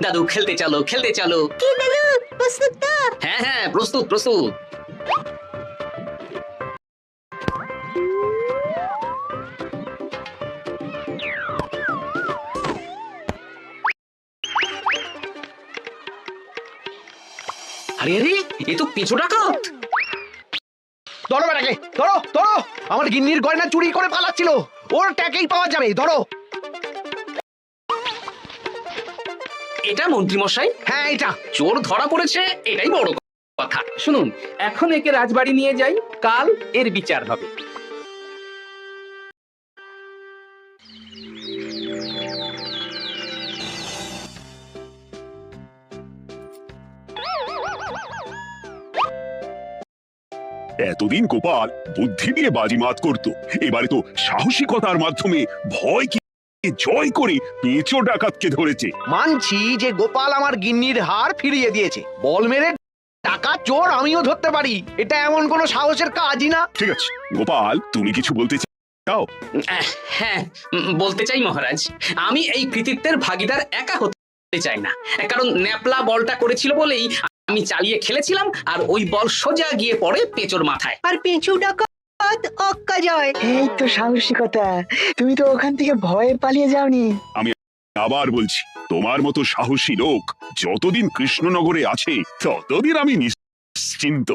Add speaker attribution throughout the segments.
Speaker 1: দাদু খেলতে চলো, খেলতে চলো।
Speaker 2: কি দাদু, প্রস্তুত তো?
Speaker 1: হ্যাঁ হ্যাঁ, প্রস্তুত প্রস্তুত। আরে আরে, এ তো পিছু ডাকাত।
Speaker 3: ধরো বেটাকে, ধরো ধরো, আমার গিন্নির গয়না চুরি করে পালাচ্ছিল, ওর ট্যাগেই পাওয়া যাবে, ধরো।
Speaker 1: এটা মন্ত্রী মশাই,
Speaker 3: হ্যাঁ এটা।
Speaker 1: চোর ধরা পড়েছে, এটাই বড় কথা। শুনুন, এখন একে রাজবাড়ি নিয়ে যাই, কাল এর বিচার হবে।
Speaker 4: এতদিন গোপাল বুদ্ধি দিয়ে বাজিমাত করত, এবারে তো সাহসিকতার মাধ্যমে ভয়কে জয় করে পেঁচো ডাকাতকে ধরেছে।
Speaker 3: মানছি যে গোপাল আমার গিন্নির হার ফিরিয়ে দিয়েছে, বল মেরে টাকা চোর আমিও ধরতে পারি, এটা এমন কোনো সাহসের কাজই না।
Speaker 4: ঠিক আছে গোপাল, তুমি কিছু বলতে চাও?
Speaker 1: হ্যাঁ, বলতে চাই মহারাজ, আমি এই কৃতিত্বের ভাগিদার একা হতে চাই না। কারণ ন্যাপলা বলটা করেছিল বলেই আমি চালিয়ে খেলেছিলাম, আর ওই বল সোজা গিয়ে পড়ে পেঁচোর মাথায়।
Speaker 2: আর পেঁচু ডাকাত অক্কা জয়।
Speaker 5: এই তো সাহসিকতা, তুমি তো ওখান থেকে ভয়ে পালিয়ে যাওনি।
Speaker 4: আবার বলছি, তোমার মতো সাহসী লোক যতদিন কৃষ্ণনগরে আছে ততদিন আমি নিশ্চিন্ত।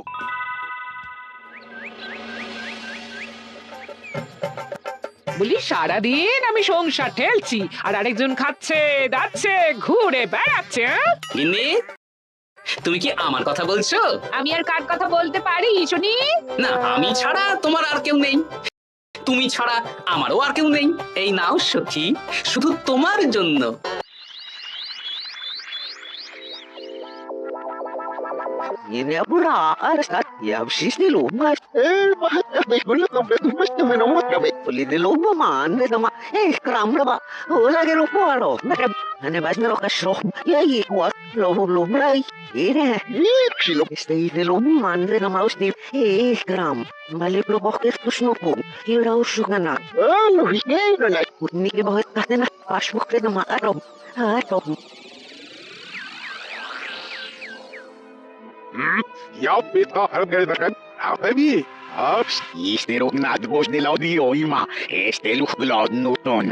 Speaker 6: বলি সারাদিন আমি সংসার ঠেলছি আর আরেকজন খাচ্ছে দাচ্ছে ঘুরে বেড়াচ্ছে।
Speaker 1: গিন্নি, তুমি কি আমার কথা বলছো?
Speaker 6: আমি আর কার কথা বলতে পারি শুনি?
Speaker 1: না, আমি ছাড়া তোমার আর কেউ নেই, তুমি ছাড়া আমারও আর কেউ নেই। এই নাও সখী, শুধু তোমার জন্য।
Speaker 7: Ja, Peter, Helgelbergen, Habibi. Ister och nadgås de ladi oima, este luchgladnuton.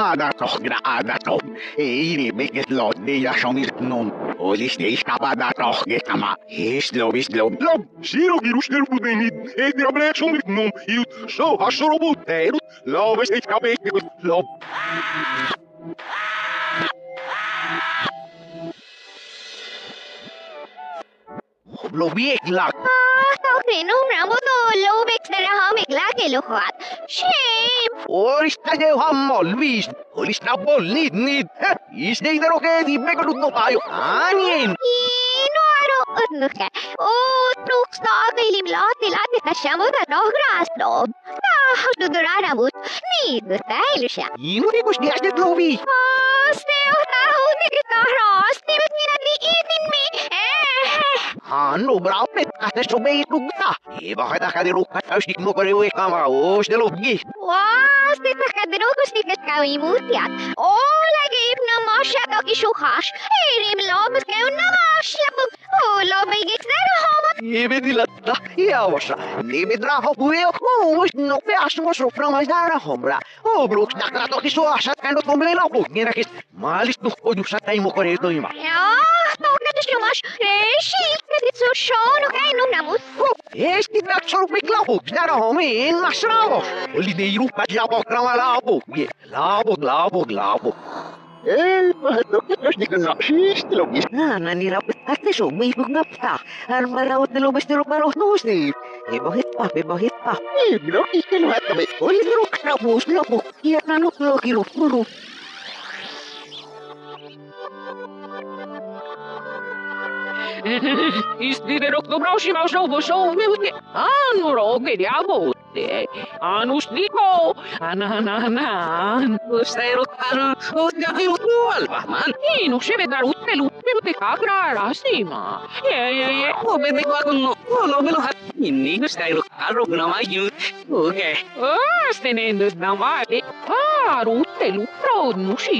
Speaker 7: Ada tochgra ada tom. Eiri beket lad de ja shomirtnum. Olis de iskabada tochgetama. Is lob. Lob, shiro girushner budenit. Edi abrek shomirtnum. Iut, so hashorobut. Erut, lob is iskabek lob.
Speaker 3: লোভী একলা। Oristage hammol vis, olisna bolnit nit. Isneider oke dibbe kodutno payo. Anien. Inuti kus diasdet lovi. Han och bra med att det så blir lugna. Eva har tackat det rokat och stick mo করে ওই কামা ও ställ upp gi. Ebe dilatta. Ja vasa. Nebe draho buе och no pe asmo so framajara homra. O bruk nakra to ki so asha kando tomle la bu. Ngira ki malis tu ko dusa tai mo করে তো ইমা. Este draxor beklavo. Dara homi en masravo. Oli de irupa jabo krama labo. Labo.
Speaker 6: Istide rok dobroši ma šou minuti. Anu roke diabo. Anus niko. Ana.
Speaker 1: Stai rotaro, o gavi mutual, Bahman.
Speaker 6: Inu ševe dar utelu. Minuti kakra rasima. Ye.
Speaker 1: O bede guaguno, o no me lo hat. Inni stai rotaro, no mai giù. Ok.
Speaker 6: Stenendo da male. Utelu pro nushi.